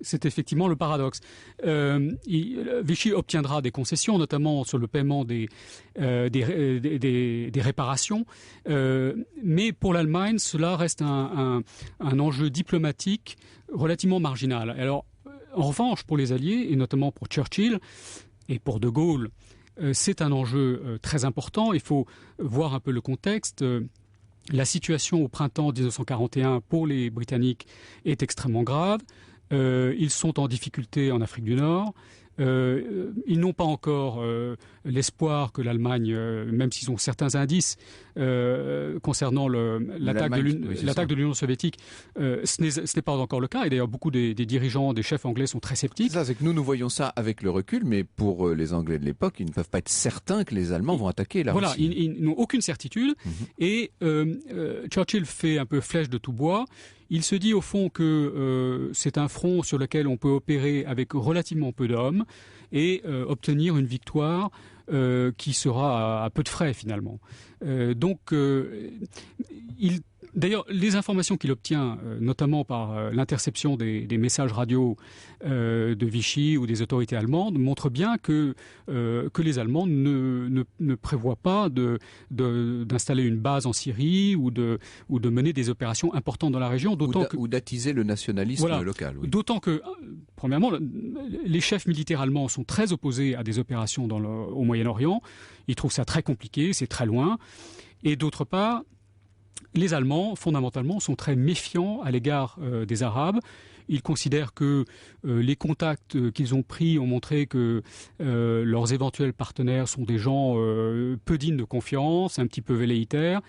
C'est effectivement le paradoxe. Vichy obtiendra des concessions, notamment sur le paiement des réparations, mais pour l'Allemagne, cela reste un enjeu diplomatique relativement marginal. Alors, en revanche, pour les Alliés, et notamment pour Churchill et pour De Gaulle, c'est un enjeu très important. Il faut voir un peu le contexte. La situation au printemps 1941 pour les Britanniques est extrêmement grave. Ils sont en difficulté en Afrique du Nord. Ils n'ont pas encore l'espoir que l'Allemagne, même s'ils ont certains indices concernant l'attaque de l'Union soviétique, ce n'est pas encore le cas. Et d'ailleurs, beaucoup des dirigeants, des chefs anglais sont très sceptiques. C'est que nous voyons ça avec le recul, mais pour les Anglais de l'époque, ils ne peuvent pas être certains que les Allemands vont attaquer la Russie. Voilà, ils n'ont aucune certitude. Et Churchill fait un peu flèche de tout bois. Il se dit au fond que c'est un front sur lequel on peut opérer avec relativement peu d'hommes et obtenir une victoire qui sera à peu de frais finalement. D'ailleurs, les informations qu'il obtient, notamment par l'interception des messages radio de Vichy ou des autorités allemandes, montrent bien que les Allemands ne prévoient pas d'installer une base en Syrie ou de mener des opérations importantes dans la région. Ou d'attiser le nationalisme local. Oui. D'autant que, premièrement, les chefs militaires allemands sont très opposés à des opérations au Moyen-Orient. Ils trouvent ça très compliqué, c'est très loin. Et d'autre part, les Allemands, fondamentalement, sont très méfiants à l'égard des Arabes. Ils considèrent que les contacts qu'ils ont pris ont montré que leurs éventuels partenaires sont des gens peu dignes de confiance, un petit peu velléitaires.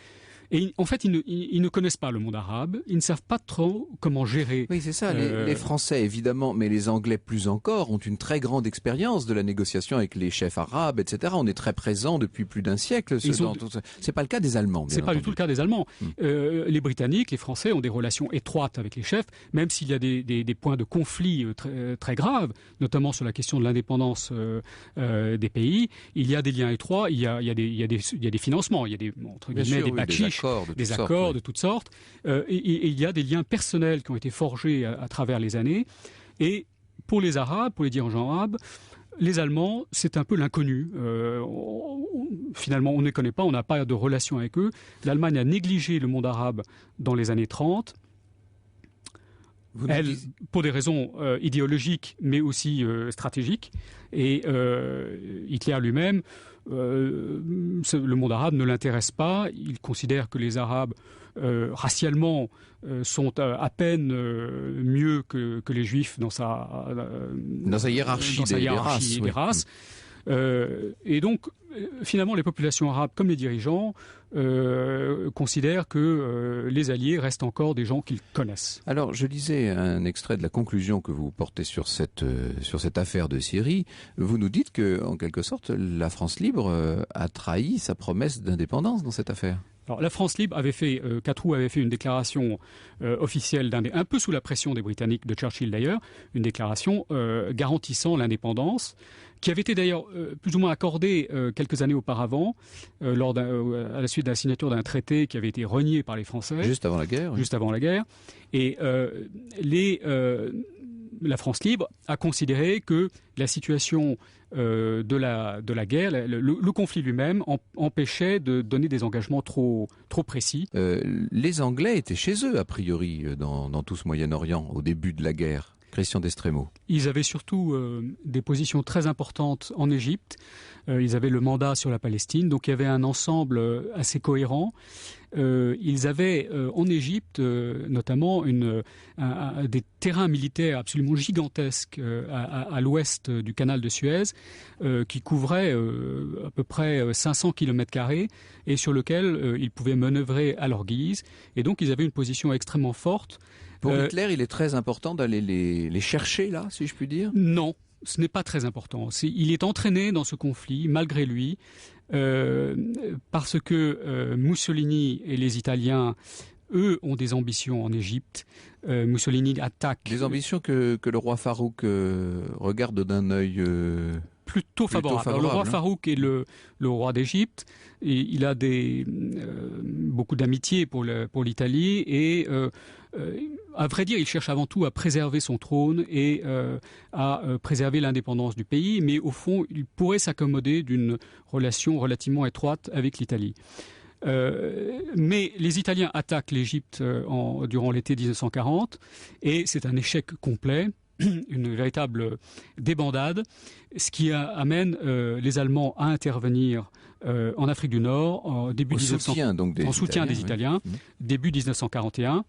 Et en fait, ils ne connaissent pas le monde arabe, ils ne savent pas trop comment gérer. Oui, c'est ça. Les Français, évidemment, mais les Anglais plus encore, ont une très grande expérience de la négociation avec les chefs arabes, etc. On est très présents depuis plus d'un siècle. C'est pas le cas des Allemands. C'est pas du tout le cas des Allemands. Les Britanniques, les Français ont des relations étroites avec les chefs, même s'il y a des points de conflit très, très graves, notamment sur la question de l'indépendance des pays. Il y a des liens étroits, il y a des financements, il y a des, entre guillemets, des bakshish, des accords de toutes sortes. Et il y a des liens personnels qui ont été forgés à travers les années. Et pour les Arabes, pour les dirigeants arabes, les Allemands, c'est un peu l'inconnu. Finalement, on ne les connaît pas, on n'a pas de relation avec eux. L'Allemagne a négligé le monde arabe dans les années 30. Pour des raisons idéologiques, mais aussi stratégiques. Et Hitler lui-même, le monde arabe ne l'intéresse pas. Il considère que les Arabes, racialement, sont à peine mieux que les Juifs dans sa hiérarchie des races. Et donc, finalement, les populations arabes, comme les dirigeants, considèrent que les Alliés restent encore des gens qu'ils connaissent. Alors, je lisais un extrait de la conclusion que vous portez sur cette affaire de Syrie. Vous nous dites que, en quelque sorte, la France libre a trahi sa promesse d'indépendance dans cette affaire. Alors, la France libre Catroux avait fait une déclaration officielle un peu sous la pression des Britanniques, de Churchill d'ailleurs, une déclaration garantissant l'indépendance, qui avait été d'ailleurs plus ou moins accordée quelques années auparavant, à la suite de la signature d'un traité qui avait été renié par les Français. Juste avant la guerre. Oui. Juste avant la guerre. Et la France libre a considéré que la situation de la guerre, le conflit lui-même, empêchait de donner des engagements trop précis. Les Anglais étaient chez eux, a priori, dans tout ce Moyen-Orient, au début de la guerre. Christian Destremo. Ils avaient surtout des positions très importantes en Égypte. Ils avaient le mandat sur la Palestine, donc il y avait un ensemble assez cohérent. Ils avaient en Égypte notamment des terrains militaires absolument gigantesques à l'ouest du canal de Suez qui couvraient à peu près 500 km² et sur lequel ils pouvaient manœuvrer à leur guise. Et donc ils avaient une position extrêmement forte. Pour Hitler, il est très important d'aller les chercher là, si je puis dire ? Non. Ce n'est pas très important. Il est entraîné dans ce conflit, malgré lui, parce que Mussolini et les Italiens, eux, ont des ambitions en Égypte. Mussolini attaque... Des ambitions que le roi Farouk regarde d'un œil... Plutôt favorable. Alors, le roi Farouk est le roi d'Égypte. Et il a beaucoup d'amitié pour l'Italie et à vrai dire, il cherche avant tout à préserver son trône et à préserver l'indépendance du pays, mais au fond, il pourrait s'accommoder d'une relation relativement étroite avec l'Italie. Mais les Italiens attaquent l'Égypte durant l'été 1940 et c'est un échec complet, une véritable débandade, ce qui amène les Allemands à intervenir en Afrique du Nord en soutien des Italiens, oui. Début 1941.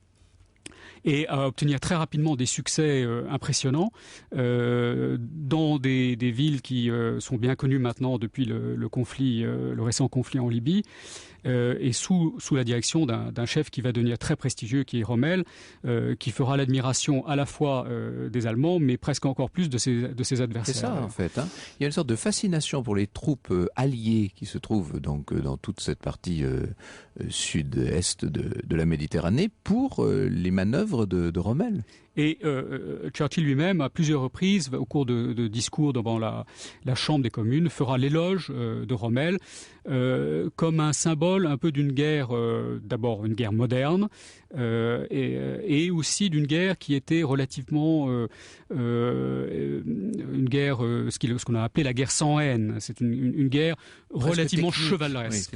Et à obtenir très rapidement des succès impressionnants dans des villes qui sont bien connues maintenant depuis le récent conflit en Libye, et sous la direction d'un chef qui va devenir très prestigieux, qui est Rommel, qui fera l'admiration à la fois des Allemands, mais presque encore plus de ses adversaires. C'est ça, en fait. Hein. Il y a une sorte de fascination pour les troupes alliées qui se trouvent donc dans toute cette partie sud-est de la Méditerranée pour les manœuvres de Rommel. Et Churchill lui-même, à plusieurs reprises, au cours de discours devant la Chambre des communes, fera l'éloge de Rommel comme un symbole un peu d'une guerre, d'abord une guerre moderne, et aussi d'une guerre qui était relativement une guerre, ce qu'on a appelé la guerre sans haine. C'est une guerre relativement chevaleresque.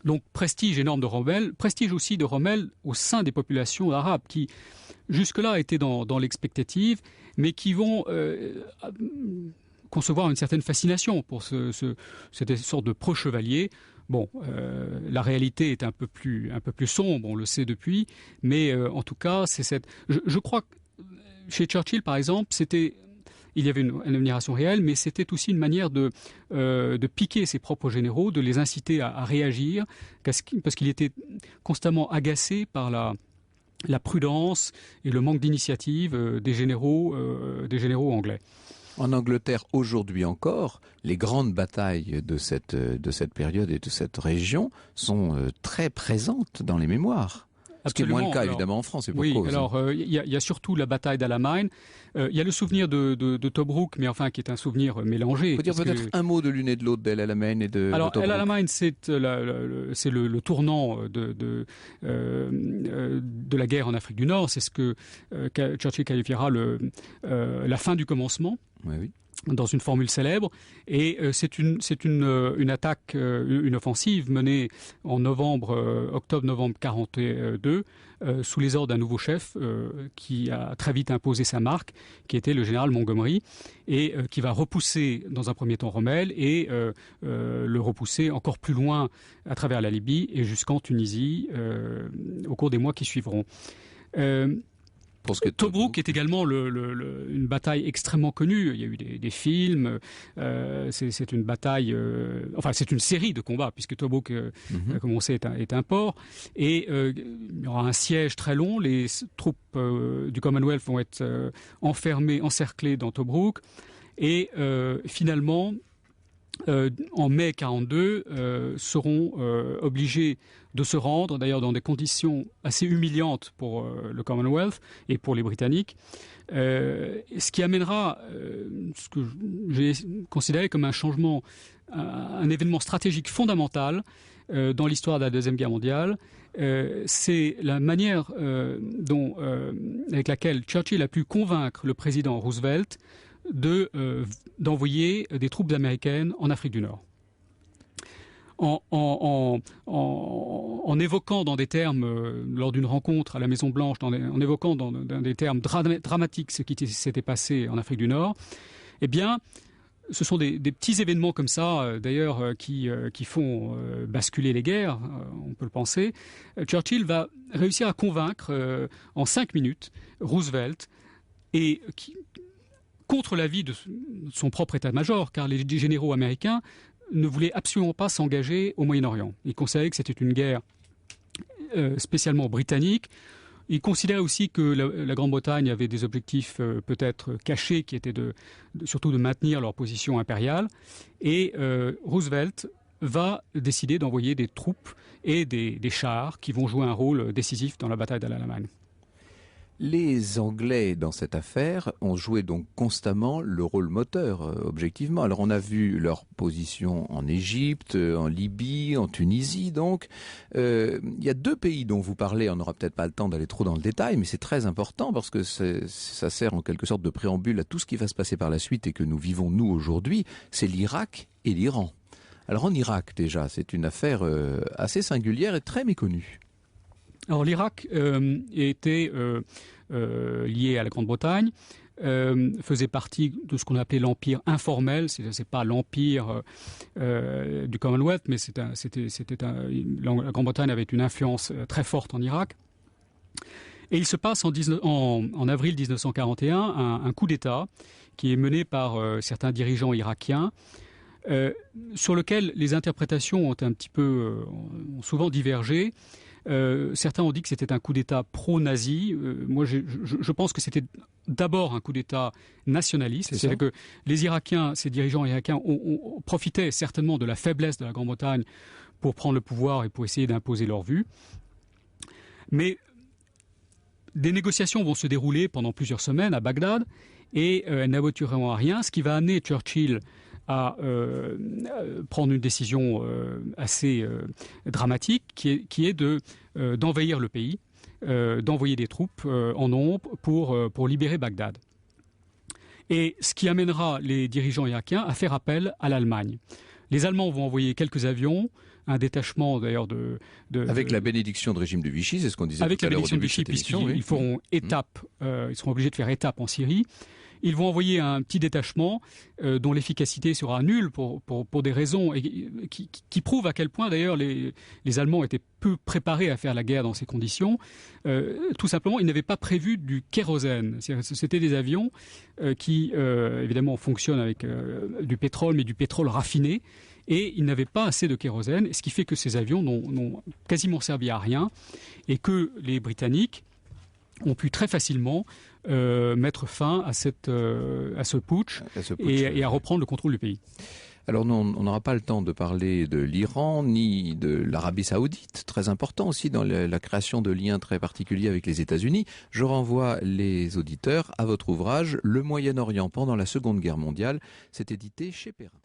Donc prestige énorme de Rommel, prestige aussi de Rommel au sein des populations arabes qui jusque-là étaient dans l'expectative, mais qui vont concevoir une certaine fascination pour cette sorte de pro-chevalier. Bon, la réalité est un peu plus sombre, on le sait depuis, mais en tout cas, je crois que chez Churchill, par exemple, il y avait une admiration réelle, mais c'était aussi une manière de piquer ses propres généraux, de les inciter à réagir, parce qu'il était constamment agacé par la prudence et le manque d'initiative des généraux anglais. En Angleterre, aujourd'hui encore, les grandes batailles de cette période et de cette région sont très présentes dans les mémoires. Ce qui est moins le cas, évidemment, en France, et pour cause. Alors, il y a surtout la bataille d'Alamein. Il y a le souvenir de Tobrouk, mais enfin, qui est un souvenir mélangé. Il faut dire peut-être un mot de l'une et de l'autre, d'El Alamein et de Tobrouk. El Alamein, c'est le tournant de la guerre en Afrique du Nord. C'est ce que Churchill qualifiera la fin du commencement. Oui. Dans une formule célèbre, et c'est une attaque, une offensive menée en octobre-novembre 42, sous les ordres d'un nouveau chef qui a très vite imposé sa marque, qui était le général Montgomery, et qui va repousser dans un premier temps Rommel et le repousser encore plus loin à travers la Libye et jusqu'en Tunisie au cours des mois qui suivront. Tobrouk est également une bataille extrêmement connue. Il y a eu des films. C'est une bataille. C'est une série de combats puisque Tobrouk, comme on sait, est un port. Et il y aura un siège très long. Les troupes du Commonwealth vont être encerclées dans Tobrouk. Et finalement, en mai 42, seront obligés de se rendre, d'ailleurs dans des conditions assez humiliantes pour le Commonwealth et pour les Britanniques, ce qui amènera ce que j'ai considéré comme un changement, un événement stratégique fondamental dans l'histoire de la Deuxième Guerre mondiale. C'est la manière avec laquelle Churchill a pu convaincre le président Roosevelt d'envoyer des troupes américaines en Afrique du Nord. En évoquant dans des termes, lors d'une rencontre à la Maison-Blanche, en évoquant dans des termes dramatiques ce qui s'était passé en Afrique du Nord, eh bien, ce sont des petits événements comme ça, d'ailleurs, qui font basculer les guerres, on peut le penser. Churchill va réussir à convaincre en 5 minutes Roosevelt, contre l'avis de son propre état-major, car les généraux américains ne voulaient absolument pas s'engager au Moyen-Orient. Ils considéraient que c'était une guerre spécialement britannique. Ils considéraient aussi que la Grande-Bretagne avait des objectifs peut-être cachés, qui étaient surtout de maintenir leur position impériale. Et Roosevelt va décider d'envoyer des troupes et des chars qui vont jouer un rôle décisif dans la bataille d'El Alamein. Les Anglais, dans cette affaire, ont joué donc constamment le rôle moteur, objectivement. Alors on a vu leur position en Égypte, en Libye, en Tunisie, donc. Il y a 2 pays dont vous parlez, on n'aura peut-être pas le temps d'aller trop dans le détail, mais c'est très important parce que ça sert en quelque sorte de préambule à tout ce qui va se passer par la suite et que nous vivons nous aujourd'hui, c'est l'Irak et l'Iran. Alors en Irak déjà, c'est une affaire assez singulière et très méconnue. Alors l'Irak était lié à la Grande-Bretagne, faisait partie de ce qu'on appelait l'empire informel. C'est pas l'empire du Commonwealth, mais la Grande-Bretagne avait une influence très forte en Irak. Et il se passe en avril 1941 un coup d'État qui est mené par certains dirigeants irakiens, sur lequel les interprétations ont souvent divergé. Certains ont dit que c'était un coup d'État pro-nazi. Moi, je pense que c'était d'abord un coup d'État nationaliste. C'est-à-dire que les Irakiens, ces dirigeants irakiens, profitaient certainement de la faiblesse de la Grande-Bretagne pour prendre le pouvoir et pour essayer d'imposer leur vue. Mais des négociations vont se dérouler pendant plusieurs semaines à Bagdad et elles n'aboutiront à rien, ce qui va amener Churchill à prendre une décision assez dramatique qui est d'envahir le pays, d'envoyer des troupes en nombre pour libérer Bagdad. Et ce qui amènera les dirigeants irakiens à faire appel à l'Allemagne. Les Allemands vont envoyer quelques avions, un détachement d'ailleurs avec la bénédiction de régime de Vichy, c'est ce qu'on disait tout à l'heure au début de cette émission. Avec la bénédiction de Vichy, puisqu'ils feront étape, ils seront obligés de faire étape en Syrie. Ils vont envoyer un petit détachement dont l'efficacité sera nulle pour des raisons qui prouvent à quel point d'ailleurs les Allemands étaient peu préparés à faire la guerre dans ces conditions. Tout simplement, ils n'avaient pas prévu du kérosène. C'était des avions qui évidemment fonctionnent avec du pétrole, mais du pétrole raffiné. Et ils n'avaient pas assez de kérosène, ce qui fait que ces avions n'ont quasiment servi à rien et que les Britanniques ont pu très facilement mettre fin à ce putsch et à reprendre le contrôle du pays. Alors non, on n'aura pas le temps de parler de l'Iran ni de l'Arabie Saoudite, très important aussi dans la création de liens très particuliers avec les États-Unis. Je renvoie les auditeurs à votre ouvrage « Le Moyen-Orient pendant la Seconde Guerre mondiale ». C'est édité chez Perrin.